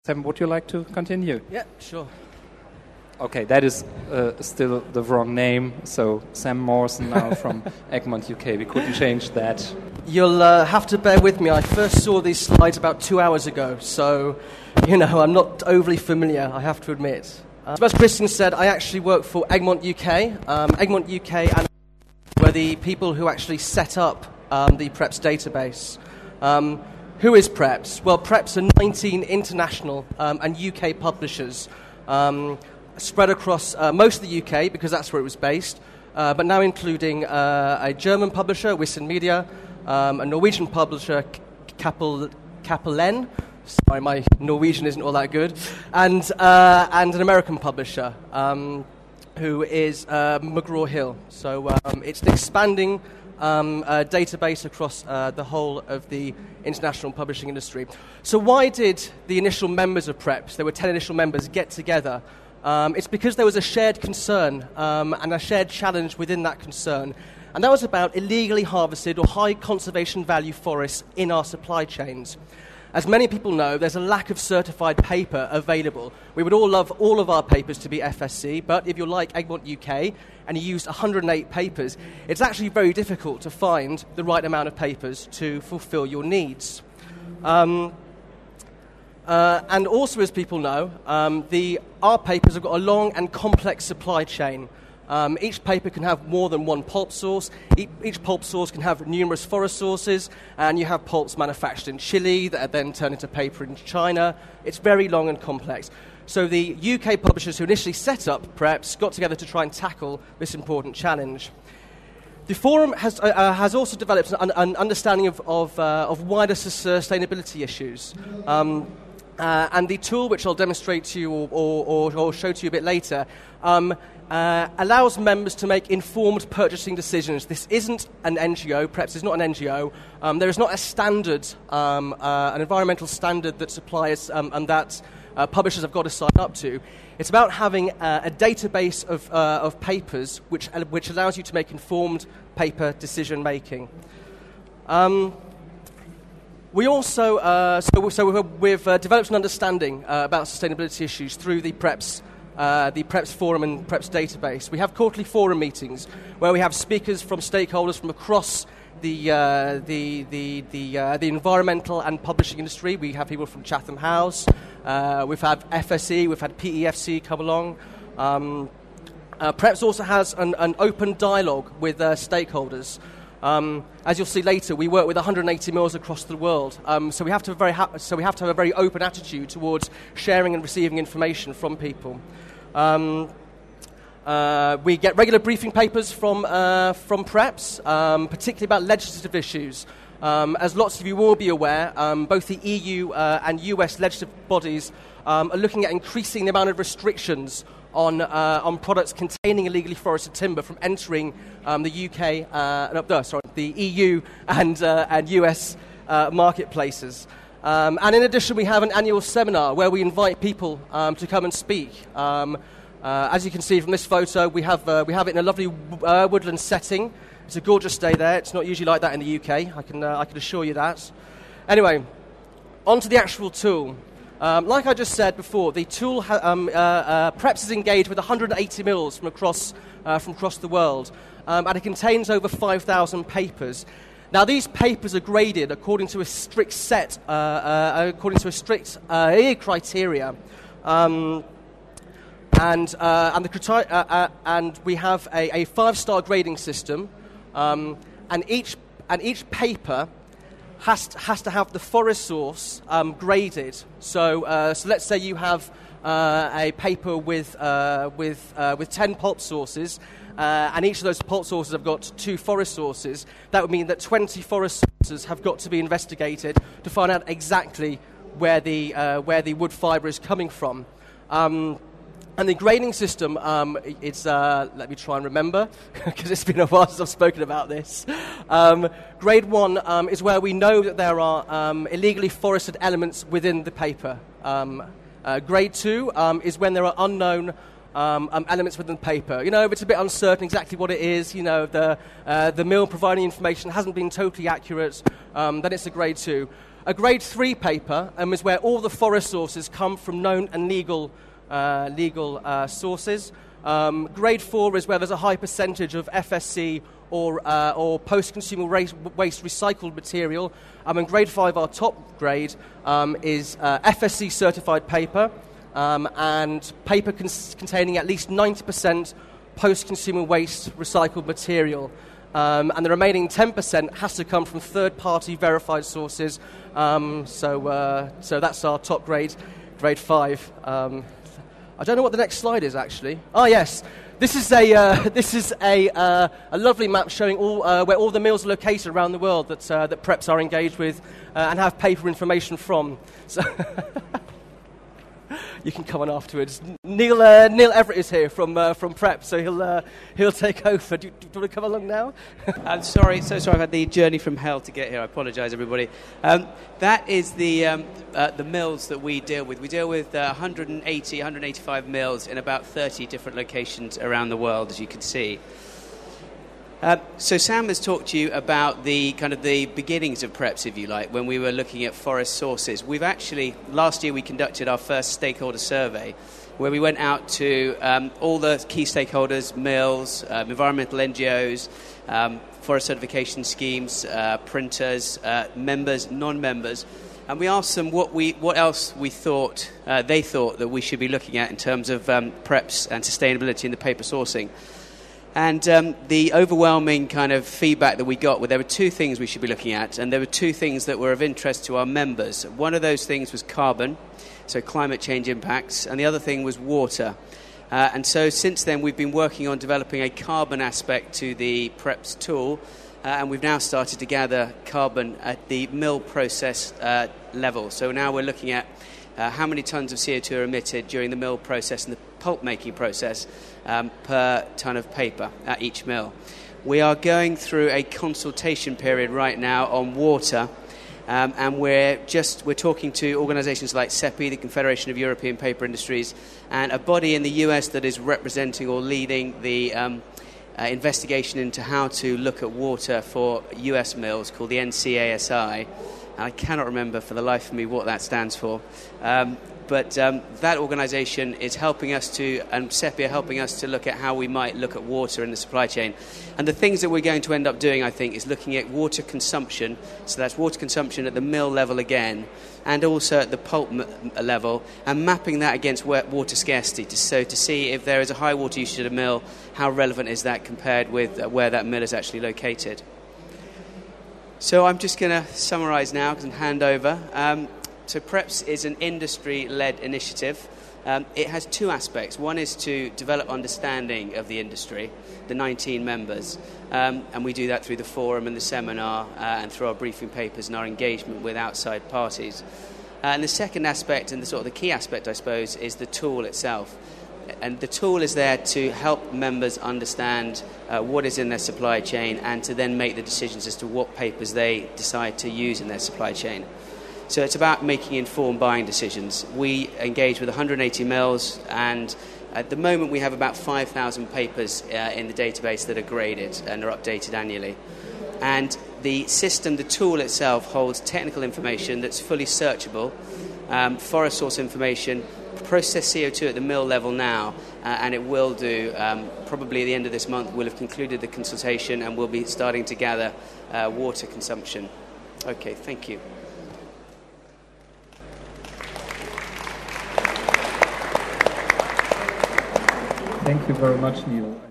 Sam, would you like to continue? Yeah, sure. Okay, that is still the wrong name. So Sam Morrison now from Egmont, UK. We couldn't change that. You'll have to bear with me. I first saw these slides about 2 hours ago, so, I'm not overly familiar, I have to admit. So as Christian said, I actually work for Egmont UK. Egmont UK and were the people who actually set up the PREPS database. Who is PREPS? Well, PREPS are 19 international and UK publishers spread across most of the UK, because that's where it was based, but now including a German publisher, Wissen Media, a Norwegian publisher, Capellen. Sorry, my Norwegian isn't all that good, and an American publisher who is McGraw-Hill. So it's an expanding database across the whole of the international publishing industry. So why did the initial members of PREPS, there were 10 initial members, get together? It's because there was a shared concern and a shared challenge within that concern, and that was about illegally harvested or high conservation value forests in our supply chains. As many people know, there's a lack of certified paper available. We would all love all of our papers to be FSC, but if you're like Egmont UK and you use 108 papers, it's actually very difficult to find the right amount of papers to fulfill your needs. And also, as people know, our papers have got a long and complex supply chain. Each paper can have more than one pulp source. Each pulp source can have numerous forest sources, and you have pulps manufactured in Chile that are then turned into paper in China. It's very long and complex. So the UK publishers who initially set up PREPS got together to try and tackle this important challenge. The forum has also developed an understanding of wider sustainability issues. And the tool, which I'll demonstrate to you or show to you a bit later, allows members to make informed purchasing decisions. This isn't an NGO. PREPS is not an NGO. There is not a standard, an environmental standard that suppliers and that publishers have got to sign up to. It's about having a database of papers which allows you to make informed paper decision making. We also we've developed an understanding about sustainability issues through the PREPS forum and PREPS database. We have quarterly forum meetings where we have speakers from stakeholders from across the environmental and publishing industry. We have people from Chatham House. We've had FSE. We've had PEFC come along. PREPS also has an open dialogue with stakeholders. As you'll see later, we work with 180 mills across the world, so we have to have a very open attitude towards sharing and receiving information from people. We get regular briefing papers from PREPS, particularly about legislative issues. As lots of you will be aware, both the EU and US legislative bodies are looking at increasing the amount of restrictions on products containing illegally forested timber from entering the EU and US marketplaces. And in addition, we have an annual seminar where we invite people to come and speak. As you can see from this photo, we have it in a lovely woodland setting. It's a gorgeous day there. It's not usually like that in the UK. I can assure you that. Anyway, on to the actual tool. Like I just said before, the tool PREPS is engaged with 180 mills from across the world, and it contains over 5,000 papers. Now, these papers are graded according to a strict criteria, and we have a 5-star grading system, and each paper has to have the forest source graded. So let's say you have a paper with 10 pulp sources, and each of those pulp sources have got 2 forest sources. That would mean that 20 forest sources have got to be investigated to find out exactly where the wood fibre is coming from. And the grading system, it's, let me try and remember, because it's been a while since I've spoken about this. Grade 1 is where we know that there are illegally forested elements within the paper. Grade 2 is when there are unknown elements within the paper. If it's a bit uncertain exactly what it is, the mill providing information hasn't been totally accurate, then it's a grade 2. A grade 3 paper is where all the forest sources come from known and legal sources. Grade 4 is where there's a high percentage of FSC or post-consumer waste recycled material. And grade 5, our top grade, is FSC certified paper and paper containing at least 90% post-consumer waste recycled material. And the remaining 10% has to come from third-party verified sources. So that's our top grade, grade 5. I don't know what the next slide is, actually. Oh, yes. This is a lovely map showing where all the mills are located around the world that PREPS are engaged with and have paper information from. So you can come on afterwards. Neil Everett is here from PREPS, so he'll take over. Do you want to come along now? I'm sorry, so sorry. I've had the journey from hell to get here. I apologise, everybody. That is the mills that we deal with. We deal with 185 mills in about 30 different locations around the world, as you can see. So Sam has talked to you about the kind of the beginnings of PREPS, if you like, when we were looking at forest sources. We've actually, last year we conducted our first stakeholder survey where we went out to all the key stakeholders, mills, environmental NGOs, forest certification schemes, printers, members, non-members, and we asked them what else we thought, they thought that we should be looking at in terms of PREPS and sustainability in the paper sourcing. And the overwhelming kind of feedback that we got, there were two things we should be looking at, and there were two things that were of interest to our members. One of those things was carbon, so climate change impacts, and the other thing was water. And so since then we've been working on developing a carbon aspect to the PREPS tool, and we've now started to gather carbon at the mill process level. So now we're looking at how many tons of CO2 are emitted during the mill process and the pulp making process per ton of paper at each mill. We are going through a consultation period right now on water, and we're talking to organisations like CEPI, the Confederation of European Paper Industries, and a body in the US that is representing or leading the investigation into how to look at water for US mills, called the NCASI. I cannot remember for the life of me what that stands for. But that organisation is helping us to, and CEPI are helping us to look at how we might look at water in the supply chain. And the things that we're going to end up doing, I think, is looking at water consumption. So that's water consumption at the mill level again, and also at the pulp level, and mapping that against water scarcity. So to see if there is a high water usage at a mill, how relevant is that compared with where that mill is actually located. So I'm just going to summarise now and hand over. So PREPS is an industry-led initiative. It has two aspects. One is to develop understanding of the industry, the 19 members, and we do that through the forum and the seminar and through our briefing papers and our engagement with outside parties. And the second aspect, and the key aspect, I suppose, is the tool itself. And the tool is there to help members understand what is in their supply chain and to then make the decisions as to what papers they decide to use in their supply chain. So it's about making informed buying decisions. We engage with 180 mills, and at the moment we have about 5,000 papers in the database that are graded and are updated annually. And the system, the tool itself, holds technical information that's fully searchable, forest source information, process CO2 at the mill level now, and it will do, probably at the end of this month, we'll have concluded the consultation and we'll be starting to gather water consumption. Okay, thank you. Thank you very much, Neil.